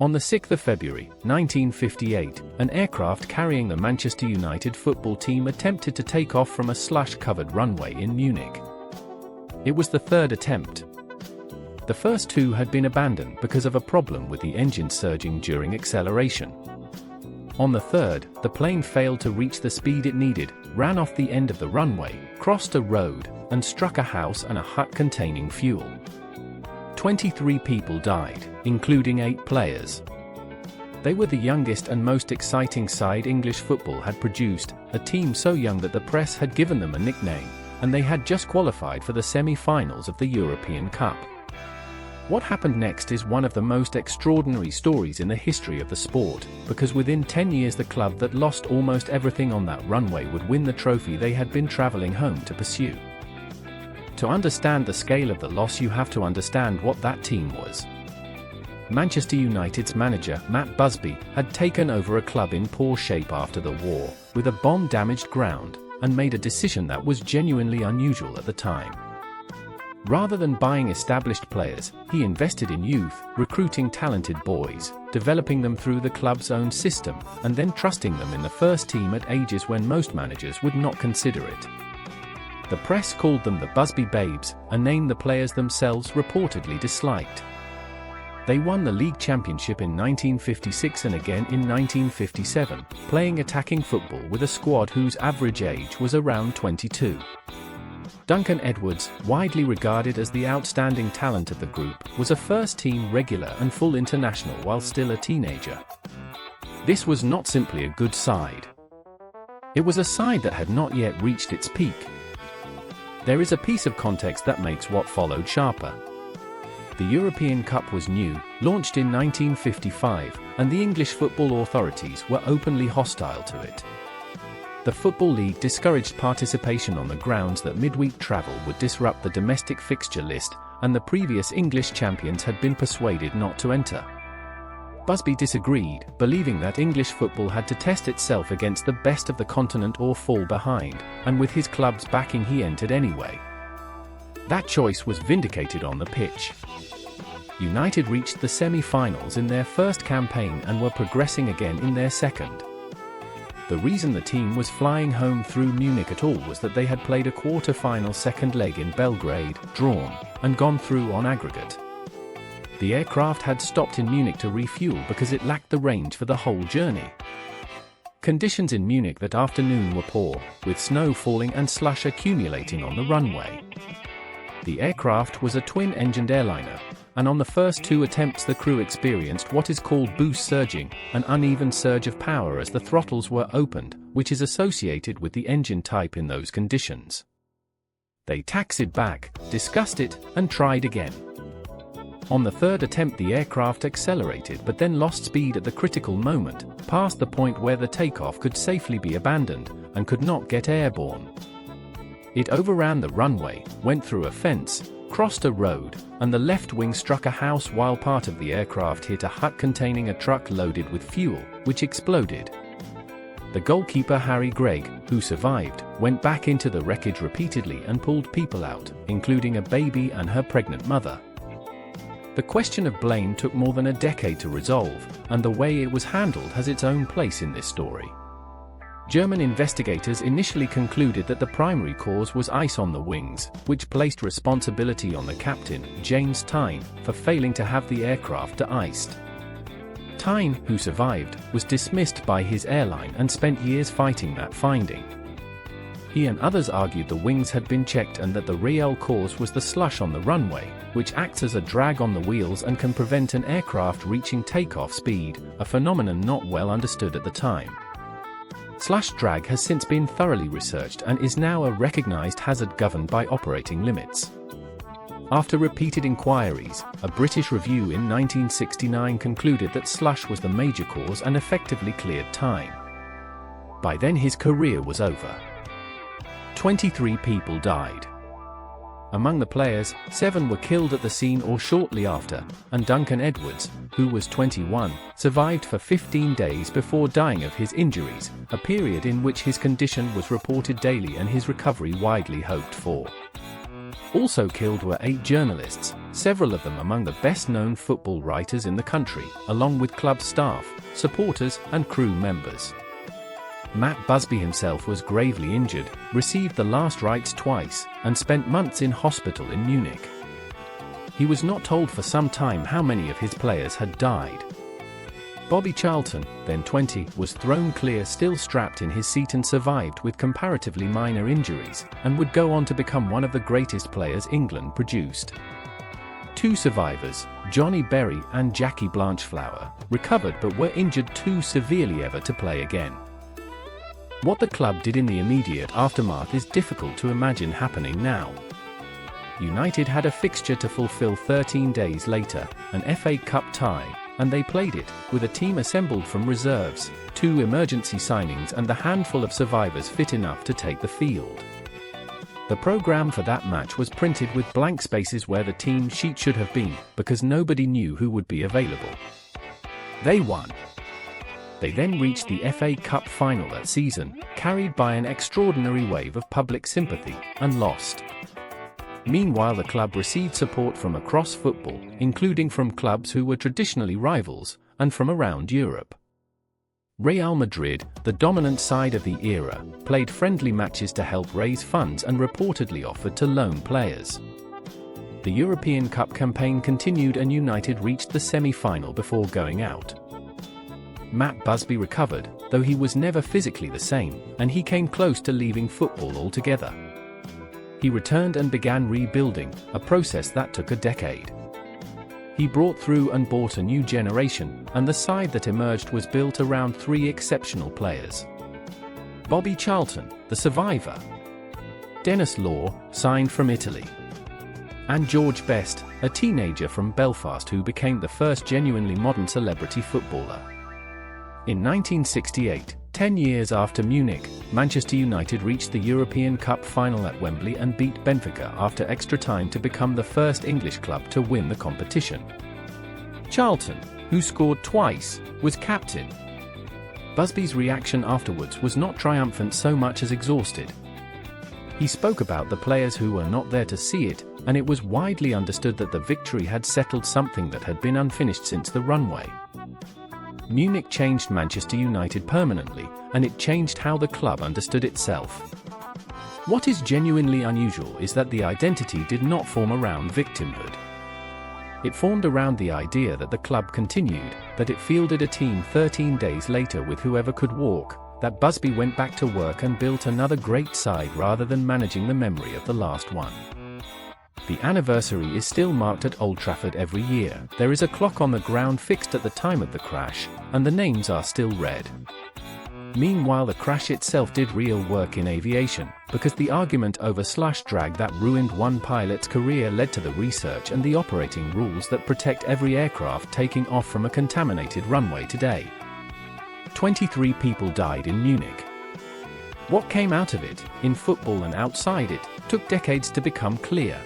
On the 6th of February, 1958, an aircraft carrying the Manchester United football team attempted to take off from a slush-covered runway in Munich. It was the third attempt. The first two had been abandoned because of a problem with the engine surging during acceleration. On the third, the plane failed to reach the speed it needed, ran off the end of the runway, crossed a road, and struck a house and a hut containing fuel. 23 people died, including 8 players. They were the youngest and most exciting side English football had produced, a team so young that the press had given them a nickname, and they had just qualified for the semi-finals of the European Cup. What happened next is one of the most extraordinary stories in the history of the sport, because within 10 years the club that lost almost everything on that runway would win the trophy they had been travelling home to pursue. To understand the scale of the loss, you have to understand what that team was. Manchester United's manager, Matt Busby, had taken over a club in poor shape after the war, with a bomb-damaged ground, and made a decision that was genuinely unusual at the time. Rather than buying established players, he invested in youth, recruiting talented boys, developing them through the club's own system, and then trusting them in the first team at ages when most managers would not consider it. The press called them the Busby Babes, a name the players themselves reportedly disliked. They won the league championship in 1956 and again in 1957, playing attacking football with a squad whose average age was around 22. Duncan Edwards, widely regarded as the outstanding talent of the group, was a first-team regular and full international while still a teenager. This was not simply a good side. It was a side that had not yet reached its peak. There is a piece of context that makes what followed sharper. The European Cup was new, launched in 1955, and the English football authorities were openly hostile to it. The Football League discouraged participation on the grounds that midweek travel would disrupt the domestic fixture list, and the previous English champions had been persuaded not to enter. Busby disagreed, believing that English football had to test itself against the best of the continent or fall behind, and with his club's backing he entered anyway. That choice was vindicated on the pitch. United reached the semi-finals in their first campaign and were progressing again in their second. The reason the team was flying home through Munich at all was that they had played a quarter-final second leg in Belgrade, drawn, and gone through on aggregate. The aircraft had stopped in Munich to refuel because it lacked the range for the whole journey. Conditions in Munich that afternoon were poor, with snow falling and slush accumulating on the runway. The aircraft was a twin-engined airliner, and on the first 2 attempts the crew experienced what is called boost surging, an uneven surge of power as the throttles were opened, which is associated with the engine type in those conditions. They taxied back, discussed it, and tried again. On the third attempt the aircraft accelerated but then lost speed at the critical moment, past the point where the takeoff could safely be abandoned, and could not get airborne. It overran the runway, went through a fence, crossed a road, and the left wing struck a house while part of the aircraft hit a hut containing a truck loaded with fuel, which exploded. The goalkeeper Harry Gregg, who survived, went back into the wreckage repeatedly and pulled people out, including a baby and her pregnant mother. The question of blame took more than a decade to resolve, and the way it was handled has its own place in this story. German investigators initially concluded that the primary cause was ice on the wings, which placed responsibility on the captain, James Tyne, for failing to have the aircraft de-iced. Tyne, who survived, was dismissed by his airline and spent years fighting that finding. He and others argued the wings had been checked and that the real cause was the slush on the runway, which acts as a drag on the wheels and can prevent an aircraft reaching takeoff speed, a phenomenon not well understood at the time. Slush drag has since been thoroughly researched and is now a recognized hazard governed by operating limits. After repeated inquiries, a British review in 1969 concluded that slush was the major cause and effectively cleared Tyne. By then his career was over. 23 people died. Among the players, 7 were killed at the scene or shortly after, and Duncan Edwards, who was 21, survived for 15 days before dying of his injuries, a period in which his condition was reported daily and his recovery widely hoped for. Also killed were 8 journalists, several of them among the best-known football writers in the country, along with club staff, supporters, and crew members. Matt Busby himself was gravely injured, received the last rites twice, and spent months in hospital in Munich. He was not told for some time how many of his players had died. Bobby Charlton, then 20, was thrown clear still strapped in his seat and survived with comparatively minor injuries, and would go on to become one of the greatest players England produced. 2 survivors, Johnny Berry and Jackie Blanchflower, recovered but were injured too severely ever to play again. What the club did in the immediate aftermath is difficult to imagine happening now. United had a fixture to fulfill 13 days later, an FA Cup tie, and they played it, with a team assembled from reserves, 2 emergency signings and the handful of survivors fit enough to take the field. The programme for that match was printed with blank spaces where the team sheet should have been, because nobody knew who would be available. They won. They then reached the FA Cup final that season, carried by an extraordinary wave of public sympathy, and lost. Meanwhile, the club received support from across football, including from clubs who were traditionally rivals, and from around Europe. Real Madrid, the dominant side of the era, played friendly matches to help raise funds and reportedly offered to loan players. The European Cup campaign continued and United reached the semi-final before going out. Matt Busby recovered, though he was never physically the same, and he came close to leaving football altogether. He returned and began rebuilding, a process that took a decade. He brought through and bought a new generation, and the side that emerged was built around 3 exceptional players. Bobby Charlton, the survivor. Denis Law, signed from Italy. And George Best, a teenager from Belfast who became the first genuinely modern celebrity footballer. In 1968, 10 years after Munich, Manchester United reached the European Cup final at Wembley and beat Benfica after extra time to become the first English club to win the competition. Charlton, who scored twice, was captain. Busby's reaction afterwards was not triumphant so much as exhausted. He spoke about the players who were not there to see it, and it was widely understood that the victory had settled something that had been unfinished since the runway. Munich changed Manchester United permanently, and it changed how the club understood itself. What is genuinely unusual is that the identity did not form around victimhood. It formed around the idea that the club continued, that it fielded a team 13 days later with whoever could walk, that Busby went back to work and built another great side rather than managing the memory of the last one. The anniversary is still marked at Old Trafford every year. There is a clock on the ground fixed at the time of the crash, and the names are still read. Meanwhile, the crash itself did real work in aviation, because the argument over slush drag that ruined one pilot's career led to the research and the operating rules that protect every aircraft taking off from a contaminated runway today. 23 people died in Munich. What came out of it, in football and outside it, took decades to become clear.